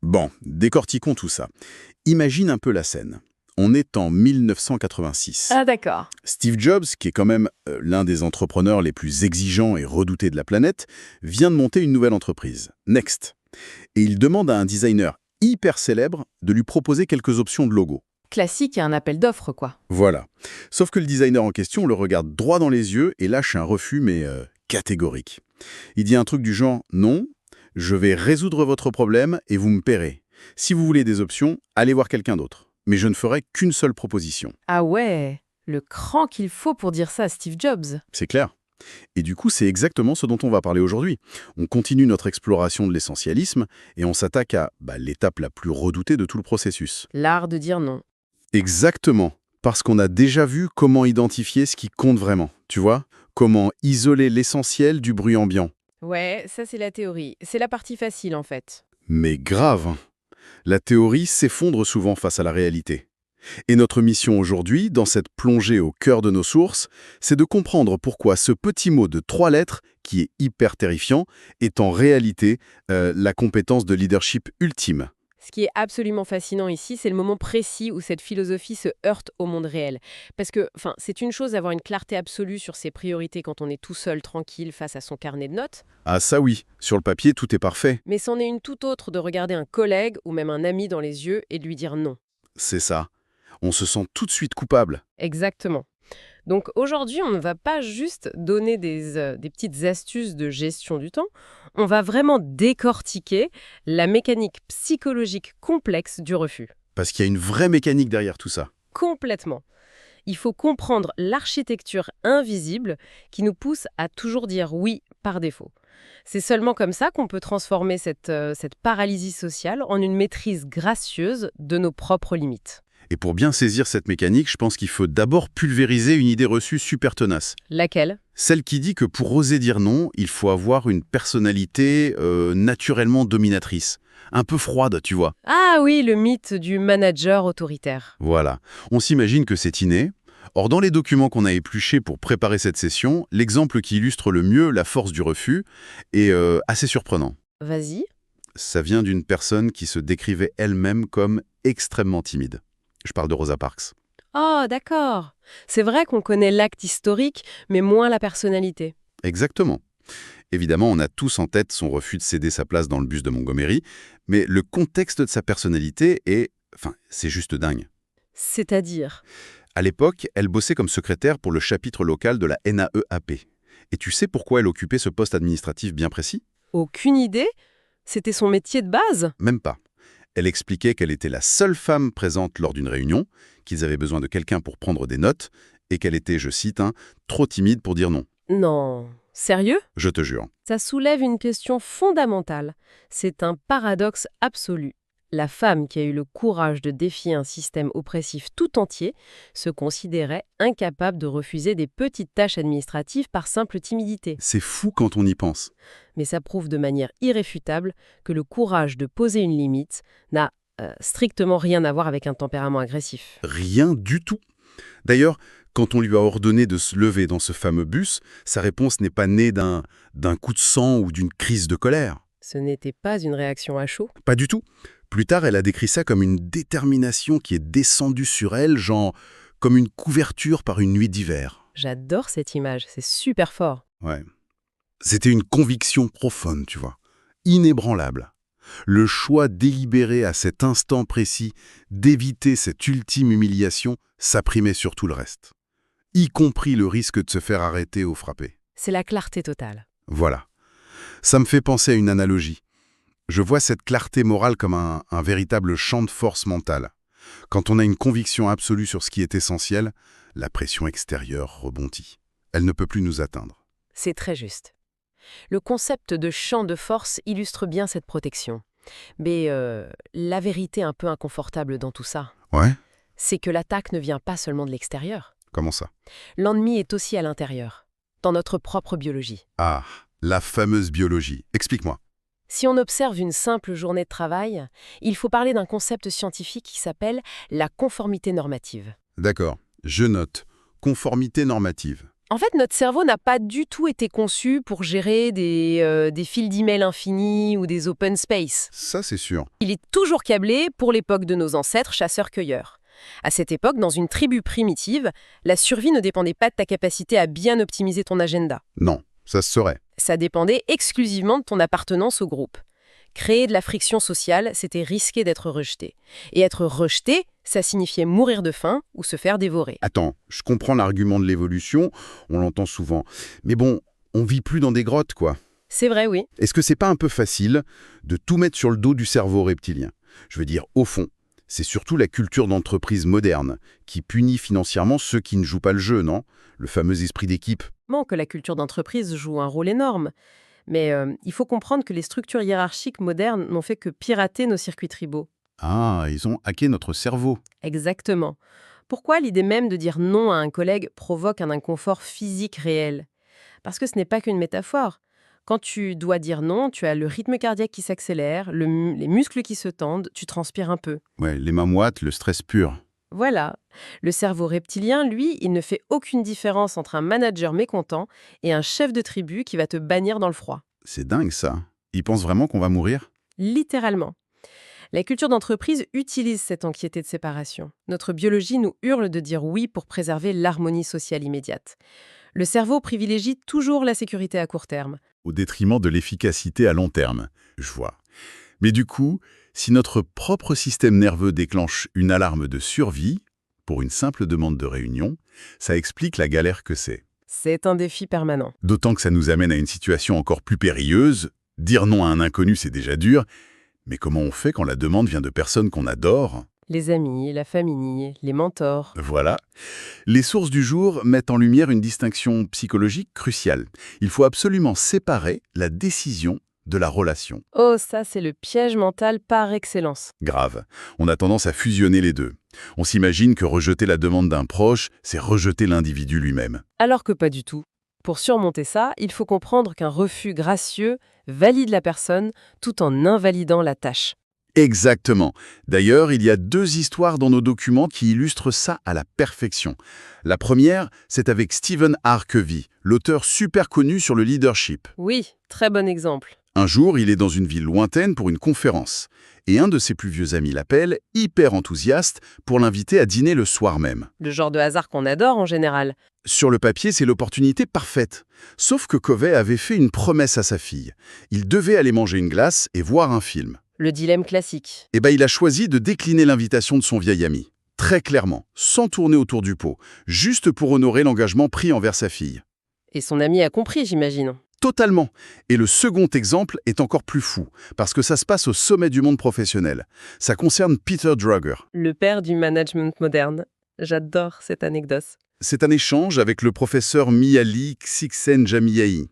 Bon, décortiquons tout ça. Imagine un peu la scène. On est en 1986. Ah d'accord. Steve Jobs, qui est quand même l'un des entrepreneurs les plus exigeants et redoutés de la planète, vient de monter une nouvelle entreprise, Next. Et il demande à un designer hyper célèbre de lui proposer quelques options de logo. Classique et un appel d'offres, quoi. Voilà. Sauf que le designer en question le regarde droit dans les yeux et lâche un refus, mais catégorique. Il dit un truc du genre « Non, je vais résoudre votre problème et vous me paierez. Si vous voulez des options, allez voir quelqu'un d'autre. Mais je ne ferai qu'une seule proposition. » Ah ouais, le cran qu'il faut pour dire ça à Steve Jobs. C'est clair. Et du coup, c'est exactement ce dont on va parler aujourd'hui. On continue notre exploration de l'essentialisme et on s'attaque à l'étape la plus redoutée de tout le processus. L'art de dire non. Exactement. Parce qu'on a déjà vu comment identifier ce qui compte vraiment. Tu vois? Comment isoler l'essentiel du bruit ambiant. Ouais, ça c'est la théorie. C'est la partie facile en fait. Mais grave, hein. La théorie s'effondre souvent face à la réalité. Et notre mission aujourd'hui, dans cette plongée au cœur de nos sources, c'est de comprendre pourquoi ce petit mot de 3 lettres, qui est hyper terrifiant, est en réalité la compétence de leadership ultime. Ce qui est absolument fascinant ici, c'est le moment précis où cette philosophie se heurte au monde réel. Parce que, c'est une chose d'avoir une clarté absolue sur ses priorités quand on est tout seul, tranquille, face à son carnet de notes. Ah ça oui, sur le papier, tout est parfait. Mais c'en est une toute autre de regarder un collègue ou même un ami dans les yeux et de lui dire non. C'est ça. On se sent tout de suite coupable. Exactement. Donc aujourd'hui, on ne va pas juste donner des petites astuces de gestion du temps, on va vraiment décortiquer la mécanique psychologique complexe du refus. Parce qu'il y a une vraie mécanique derrière tout ça. Complètement. Il faut comprendre l'architecture invisible qui nous pousse à toujours dire oui par défaut. C'est seulement comme ça qu'on peut transformer cette paralysie sociale en une maîtrise gracieuse de nos propres limites. Et pour bien saisir cette mécanique, je pense qu'il faut d'abord pulvériser une idée reçue super tenace. Laquelle ? Celle qui dit que pour oser dire non, il faut avoir une personnalité naturellement dominatrice. Un peu froide, tu vois. Ah oui, le mythe du manager autoritaire. Voilà. On s'imagine que c'est inné. Or, dans les documents qu'on a épluchés pour préparer cette session, l'exemple qui illustre le mieux la force du refus est assez surprenant. Vas-y. Ça vient d'une personne qui se décrivait elle-même comme extrêmement timide. Je parle de Rosa Parks. Oh, d'accord. C'est vrai qu'on connaît l'acte historique, mais moins la personnalité. Exactement. Évidemment, on a tous en tête son refus de céder sa place dans le bus de Montgomery, mais le contexte de sa personnalité c'est juste dingue. C'est-à-dire ? À l'époque, elle bossait comme secrétaire pour le chapitre local de la NAEAP. Et tu sais pourquoi elle occupait ce poste administratif bien précis? Aucune idée ? C'était son métier de base ? Même pas. Elle expliquait qu'elle était la seule femme présente lors d'une réunion, qu'ils avaient besoin de quelqu'un pour prendre des notes, et qu'elle était, je cite, trop timide pour dire non. Non. Sérieux ? Je te jure. Ça soulève une question fondamentale. C'est un paradoxe absolu. La femme qui a eu le courage de défier un système oppressif tout entier se considérait incapable de refuser des petites tâches administratives par simple timidité. C'est fou quand on y pense. Mais ça prouve de manière irréfutable que le courage de poser une limite n'a strictement rien à voir avec un tempérament agressif. Rien du tout. D'ailleurs, quand on lui a ordonné de se lever dans ce fameux bus, sa réponse n'est pas née d'un coup de sang ou d'une crise de colère. Ce n'était pas une réaction à chaud. Pas du tout. Plus tard, elle a décrit ça comme une détermination qui est descendue sur elle, genre comme une couverture par une nuit d'hiver. J'adore cette image, c'est super fort. Ouais. C'était une conviction profonde, tu vois, inébranlable. Le choix délibéré à cet instant précis d'éviter cette ultime humiliation s'apprimait sur tout le reste, y compris le risque de se faire arrêter ou frapper. C'est la clarté totale. Voilà. Ça me fait penser à une analogie. Je vois cette clarté morale comme un véritable champ de force mentale. Quand on a une conviction absolue sur ce qui est essentiel, la pression extérieure rebondit. Elle ne peut plus nous atteindre. C'est très juste. Le concept de champ de force illustre bien cette protection. Mais la vérité un peu inconfortable dans tout ça, Ouais? c'est que l'attaque ne vient pas seulement de l'extérieur. Comment ça? L'ennemi est aussi à l'intérieur, dans notre propre biologie. Ah, la fameuse biologie. Explique-moi. Si on observe une simple journée de travail, il faut parler d'un concept scientifique qui s'appelle la conformité normative. D'accord, je note. Conformité normative. En fait, notre cerveau n'a pas du tout été conçu pour gérer des fils d'email infinis ou des open space. Ça, c'est sûr. Il est toujours câblé pour l'époque de nos ancêtres chasseurs-cueilleurs. À cette époque, dans une tribu primitive, la survie ne dépendait pas de ta capacité à bien optimiser ton agenda. Non, ça se saurait. Ça dépendait exclusivement de ton appartenance au groupe. Créer de la friction sociale, c'était risquer d'être rejeté. Et être rejeté, ça signifiait mourir de faim ou se faire dévorer. Attends, je comprends l'argument de l'évolution, on l'entend souvent. Mais bon, on vit plus dans des grottes, quoi. C'est vrai, oui. Est-ce que c'est pas un peu facile de tout mettre sur le dos du cerveau reptilien? Je veux dire, au fond, c'est surtout la culture d'entreprise moderne qui punit financièrement ceux qui ne jouent pas le jeu, non? Le fameux esprit d'équipe. Bon, que la culture d'entreprise joue un rôle énorme. Mais il faut comprendre que les structures hiérarchiques modernes n'ont fait que pirater nos circuits tribaux. Ah, ils ont hacké notre cerveau. Exactement. Pourquoi l'idée même de dire non à un collègue provoque un inconfort physique réel? Parce que ce n'est pas qu'une métaphore. Quand tu dois dire non, tu as le rythme cardiaque qui s'accélère, les muscles qui se tendent, tu transpires un peu. Ouais, les mains moites, le stress pur. Voilà. Le cerveau reptilien, lui, il ne fait aucune différence entre un manager mécontent et un chef de tribu qui va te bannir dans le froid. C'est dingue, ça. Ils pensent vraiment qu'on va mourir? Littéralement. La culture d'entreprise utilise cette anxiété de séparation. Notre biologie nous hurle de dire oui pour préserver l'harmonie sociale immédiate. Le cerveau privilégie toujours la sécurité à court terme. Au détriment de l'efficacité à long terme. Je vois. Mais du coup, si notre propre système nerveux déclenche une alarme de survie, pour une simple demande de réunion, ça explique la galère que c'est. C'est un défi permanent. D'autant que ça nous amène à une situation encore plus périlleuse. Dire non à un inconnu, c'est déjà dur. Mais comment on fait quand la demande vient de personnes qu'on adore? Les amis, la famille, les mentors. Voilà. Les sources du jour mettent en lumière une distinction psychologique cruciale. Il faut absolument séparer la décision de la relation. Oh, ça, c'est le piège mental par excellence. Grave. On a tendance à fusionner les deux. On s'imagine que rejeter la demande d'un proche, c'est rejeter l'individu lui-même. Alors que pas du tout. Pour surmonter ça, il faut comprendre qu'un refus gracieux valide la personne tout en invalidant la tâche. Exactement. D'ailleurs, il y a 2 histoires dans nos documents qui illustrent ça à la perfection. La première, c'est avec Stephen R. Covey, l'auteur super connu sur le leadership. Oui, très bon exemple. Un jour, il est dans une ville lointaine pour une conférence. Et un de ses plus vieux amis l'appelle, hyper enthousiaste, pour l'inviter à dîner le soir même. Le genre de hasard qu'on adore en général. Sur le papier, c'est l'opportunité parfaite. Sauf que Covey avait fait une promesse à sa fille. Il devait aller manger une glace et voir un film. Le dilemme classique. Eh ben, il a choisi de décliner l'invitation de son vieil ami. Très clairement, sans tourner autour du pot, juste pour honorer l'engagement pris envers sa fille. Et son ami a compris, j'imagine. Totalement. Et le second exemple est encore plus fou, parce que ça se passe au sommet du monde professionnel. Ça concerne Peter Drucker. Le père du management moderne. J'adore cette anecdote. C'est un échange avec le professeur Mihaly Csikszentmihalyi.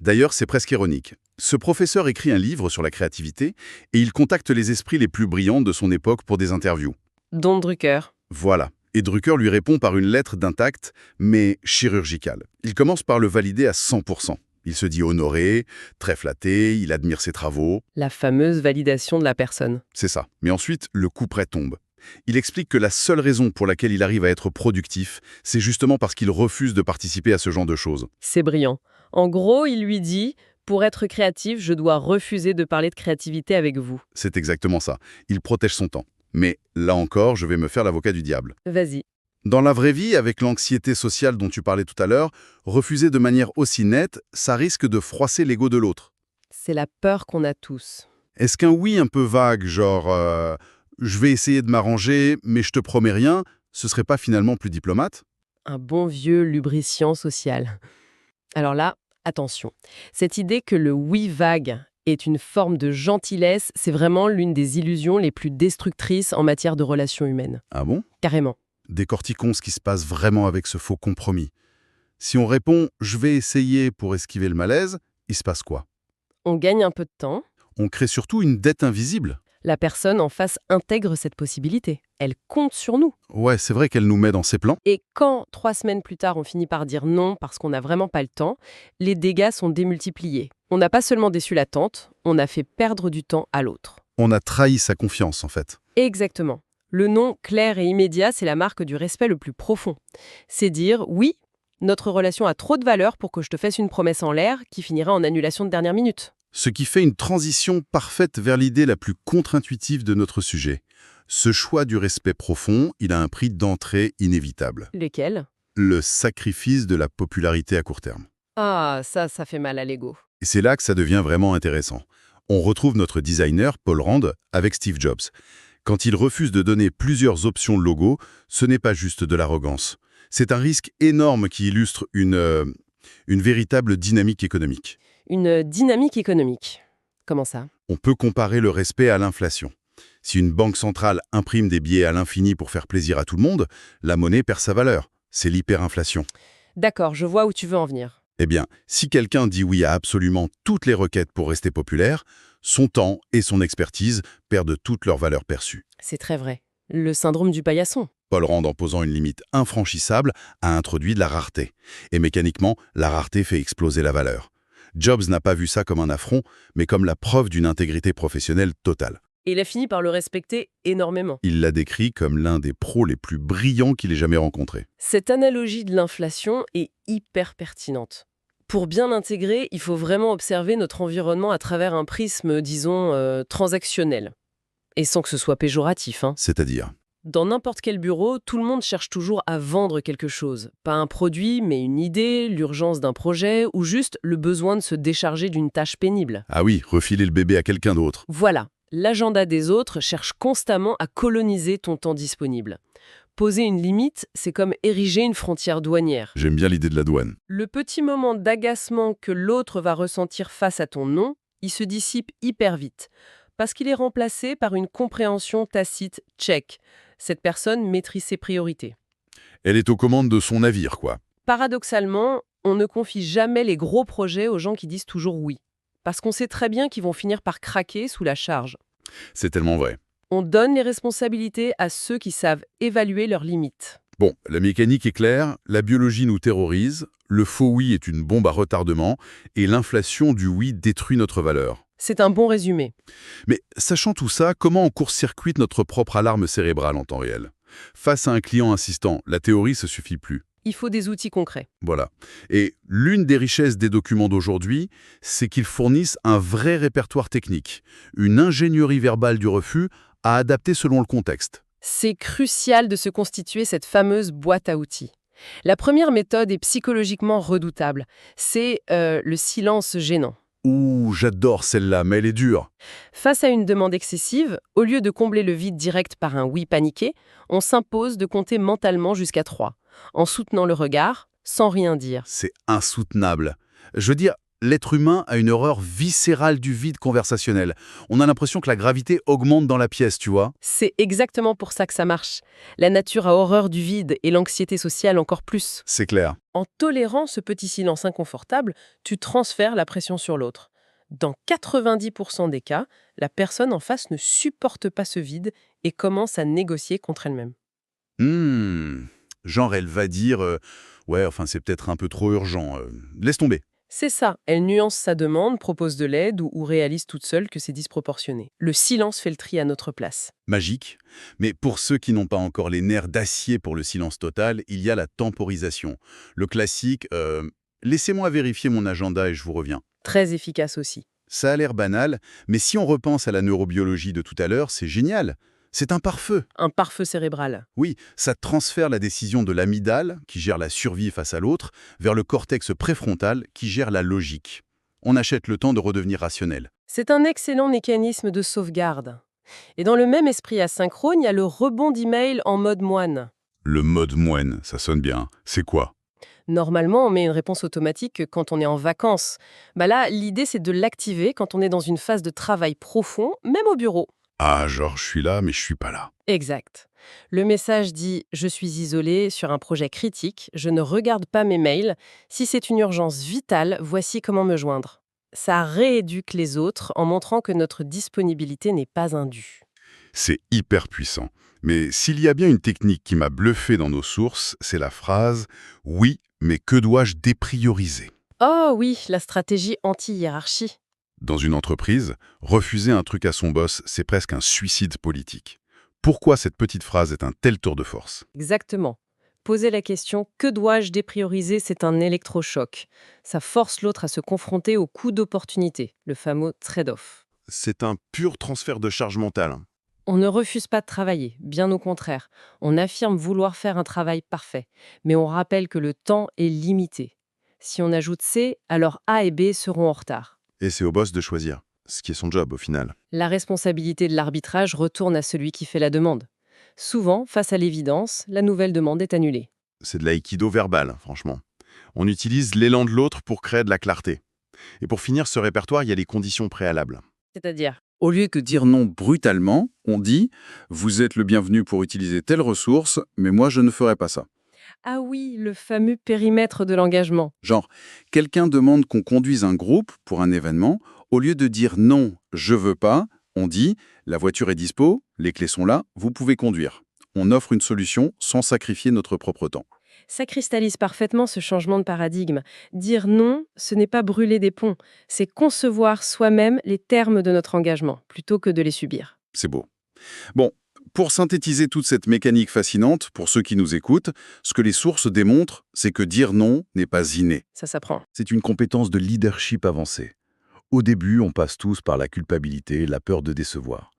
D'ailleurs, c'est presque ironique. Ce professeur écrit un livre sur la créativité et il contacte les esprits les plus brillants de son époque pour des interviews. Dont Drucker. Voilà. Et Drucker lui répond par une lettre d'intact, mais chirurgicale. Il commence par le valider à 100%. Il se dit honoré, très flatté, il admire ses travaux. La fameuse validation de la personne. C'est ça. Mais ensuite, le coup près tombe. Il explique que la seule raison pour laquelle il arrive à être productif, c'est justement parce qu'il refuse de participer à ce genre de choses. C'est brillant. En gros, il lui dit « Pour être créatif, je dois refuser de parler de créativité avec vous. C'est exactement ça. Il protège son temps. Mais là encore, je vais me faire l'avocat du diable. » Vas-y. Dans la vraie vie, avec l'anxiété sociale dont tu parlais tout à l'heure, refuser de manière aussi nette, ça risque de froisser l'ego de l'autre. C'est la peur qu'on a tous. Est-ce qu'un oui un peu vague, genre je vais essayer de m'arranger, mais je te promets rien », ce serait pas finalement plus diplomate? Un bon vieux lubrifiant social. Alors là, attention. Cette idée que le oui vague est une forme de gentillesse, c'est vraiment l'une des illusions les plus destructrices en matière de relations humaines. Ah bon? Carrément. Décortiquons ce qui se passe vraiment avec ce faux compromis. Si on répond « je vais essayer pour esquiver le malaise », il se passe quoi? On gagne un peu de temps. On crée surtout une dette invisible. La personne en face intègre cette possibilité. Elle compte sur nous. Ouais, c'est vrai qu'elle nous met dans ses plans. Et quand, 3 semaines plus tard, on finit par dire non parce qu'on n'a vraiment pas le temps, les dégâts sont démultipliés. On n'a pas seulement déçu l'attente, on a fait perdre du temps à l'autre. On a trahi sa confiance, en fait. Exactement. Le non clair et immédiat, c'est la marque du respect le plus profond. C'est dire « oui, Notre relation a trop de valeur pour que je te fasse une promesse en l'air qui finira en annulation de dernière minute. Ce qui fait une transition parfaite vers l'idée la plus contre-intuitive de notre sujet. Ce choix du respect profond, il a un prix d'entrée inévitable. Lesquels? Le sacrifice de la popularité à court terme. Ah, ça fait mal à l'ego. Et c'est là que ça devient vraiment intéressant. On retrouve notre designer, Paul Rand, avec Steve Jobs. Quand il refuse de donner plusieurs options de logo, ce n'est pas juste de l'arrogance. C'est un risque énorme qui illustre une véritable dynamique économique. Une dynamique économique. Comment ça? On peut comparer le respect à l'inflation. Si une banque centrale imprime des billets à l'infini pour faire plaisir à tout le monde, la monnaie perd sa valeur. C'est l'hyperinflation. D'accord, je vois où tu veux en venir. Eh bien, si quelqu'un dit oui à absolument toutes les requêtes pour rester populaire, son temps et son expertise perdent toute leur valeur perçue. C'est très vrai. Le syndrome du paillasson. Paul Rand, en posant une limite infranchissable, a introduit de la rareté. Et mécaniquement, la rareté fait exploser la valeur. Jobs n'a pas vu ça comme un affront, mais comme la preuve d'une intégrité professionnelle totale. Et il a fini par le respecter énormément. Il l'a décrit comme l'un des pros les plus brillants qu'il ait jamais rencontrés. Cette analogie de l'inflation est hyper pertinente. Pour bien l'intégrer, il faut vraiment observer notre environnement à travers un prisme, disons, transactionnel. Et sans que ce soit péjoratif, hein. C'est-à-dire, Dans n'importe quel bureau, tout le monde cherche toujours à vendre quelque chose. Pas un produit, mais une idée, l'urgence d'un projet ou juste le besoin de se décharger d'une tâche pénible. ah oui, refiler le bébé à quelqu'un d'autre. Voilà, l'agenda des autres cherche constamment à coloniser ton temps disponible. Poser une limite, c'est comme ériger une frontière douanière. J'aime bien l'idée de la douane. Le petit moment d'agacement que l'autre va ressentir face à ton non, il se dissipe hyper vite, parce qu'il est remplacé par une compréhension tacite check. Cette personne maîtrise ses priorités. Elle est aux commandes de son navire, quoi. Paradoxalement, on ne confie jamais les gros projets aux gens qui disent toujours oui, parce qu'on sait très bien qu'ils vont finir par craquer sous la charge. C'est tellement vrai. On donne les responsabilités à ceux qui savent évaluer leurs limites. Bon, la mécanique est claire, la biologie nous terrorise, le faux oui est une bombe à retardement, et l'inflation du oui détruit notre valeur. C'est un bon résumé. Mais sachant tout ça, comment on court-circuite notre propre alarme cérébrale en temps réel? Face à un client insistant, la théorie ne suffit plus. Il faut des outils concrets. Voilà. Et l'une des richesses des documents d'aujourd'hui, c'est qu'ils fournissent un vrai répertoire technique, une ingénierie verbale du refus à adapter selon le contexte. C'est crucial de se constituer cette fameuse boîte à outils. La première méthode est psychologiquement redoutable. C'est le silence gênant. Ouh, j'adore celle-là, mais elle est dure. Face à une demande excessive, au lieu de combler le vide direct par un oui paniqué, on s'impose de compter mentalement jusqu'à 3, en soutenant le regard, sans rien dire. C'est insoutenable. Je veux dire, l'être humain a une horreur viscérale du vide conversationnel. On a l'impression que la gravité augmente dans la pièce, tu vois. C'est exactement pour ça que ça marche. La nature a horreur du vide et l'anxiété sociale encore plus. C'est clair. En tolérant ce petit silence inconfortable, tu transfères la pression sur l'autre. Dans 90% des cas, la personne en face ne supporte pas ce vide et commence à négocier contre elle-même. Genre, elle va dire ouais, enfin, c'est peut-être un peu trop urgent. Laisse tomber. C'est ça, elle nuance sa demande, propose de l'aide ou réalise toute seule que c'est disproportionné. Le silence fait le tri à notre place. Magique. Mais pour ceux qui n'ont pas encore les nerfs d'acier pour le silence total, il y a la temporisation. Le classique laissez-moi vérifier mon agenda et je vous reviens. Très efficace aussi. Ça a l'air banal, mais si on repense à la neurobiologie de tout à l'heure, c'est génial. C'est un pare-feu. Un pare-feu cérébral. Oui, ça transfère la décision de l'amygdale, qui gère la survie face à l'autre, vers le cortex préfrontal, qui gère la logique. On achète le temps de redevenir rationnel. C'est un excellent mécanisme de sauvegarde. Et dans le même esprit asynchrone, il y a le rebond d'email en mode moine. Le mode moine, ça sonne bien. C'est quoi? Normalement, on met une réponse automatique quand on est en vacances. Là, l'idée, c'est de l'activer quand on est dans une phase de travail profond, même au bureau. Ah, genre, je suis là, mais je suis pas là. Exact. Le message dit « Je suis isolé sur un projet critique, je ne regarde pas mes mails. Si c'est une urgence vitale, voici comment me joindre. » Ça rééduque les autres en montrant que notre disponibilité n'est pas indue. C'est hyper puissant. Mais s'il y a bien une technique qui m'a bluffé dans nos sources, c'est la phrase « Oui, mais que dois-je déprioriser ?» Oh oui, la stratégie anti-hiérarchie. Dans une entreprise, refuser un truc à son boss, c'est presque un suicide politique. Pourquoi cette petite phrase est un tel tour de force? Exactement. Poser la question « Que dois-je déprioriser ?» c'est un électrochoc. Ça force l'autre à se confronter au coût d'opportunité, le fameux trade-off. C'est un pur transfert de charge mentale. On ne refuse pas de travailler, bien au contraire. On affirme vouloir faire un travail parfait, mais on rappelle que le temps est limité. Si on ajoute C, alors A et B seront en retard. Et c'est au boss de choisir, ce qui est son job au final. La responsabilité de l'arbitrage retourne à celui qui fait la demande. Souvent, face à l'évidence, la nouvelle demande est annulée. C'est de l'aïkido verbal, franchement. On utilise l'élan de l'autre pour créer de la clarté. Et pour finir ce répertoire, il y a les conditions préalables. C'est-à-dire, Au lieu que dire non brutalement, on dit « Vous êtes le bienvenu pour utiliser telle ressource, mais moi je ne ferai pas ça ». ah oui, le fameux périmètre de l'engagement. Genre, quelqu'un demande qu'on conduise un groupe pour un événement, au lieu de dire « Non, je veux pas », on dit « La voiture est dispo, les clés sont là, vous pouvez conduire ». On offre une solution sans sacrifier notre propre temps. Ça cristallise parfaitement ce changement de paradigme. Dire non, ce n'est pas brûler des ponts, c'est concevoir soi-même les termes de notre engagement, plutôt que de les subir. C'est beau. Bon, pour synthétiser toute cette mécanique fascinante, pour ceux qui nous écoutent, ce que les sources démontrent, c'est que dire non n'est pas inné. Ça s'apprend. C'est une compétence de leadership avancée. Au début, on passe tous par la culpabilité, la peur de décevoir.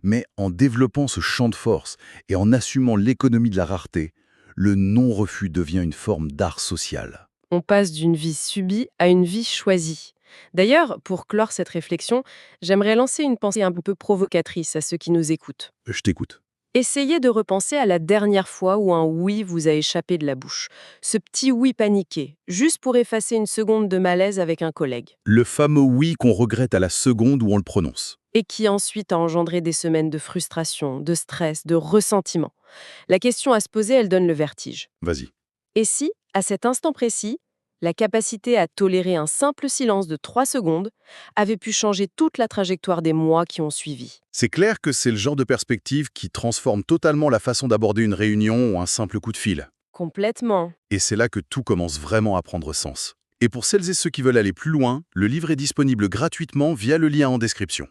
Mais en développant ce champ de force et en assumant l'économie de la rareté, le non-refus devient une forme d'art social. On passe d'une vie subie à une vie choisie. D'ailleurs, pour clore cette réflexion, j'aimerais lancer une pensée un peu provocatrice à ceux qui nous écoutent. Je t'écoute. Essayez de repenser à la dernière fois où un oui vous a échappé de la bouche. Ce petit oui paniqué, juste pour effacer une seconde de malaise avec un collègue. Le fameux oui qu'on regrette à la seconde où on le prononce. Et qui ensuite a engendré des semaines de frustration, de stress, de ressentiment. La question à se poser, elle donne le vertige. Vas-y. Et si, à cet instant précis, la capacité à tolérer un simple silence de 3 secondes avait pu changer toute la trajectoire des mois qui ont suivi? C'est clair que c'est le genre de perspective qui transforme totalement la façon d'aborder une réunion ou un simple coup de fil. Complètement. Et c'est là que tout commence vraiment à prendre sens. Et pour celles et ceux qui veulent aller plus loin, le livre est disponible gratuitement via le lien en description.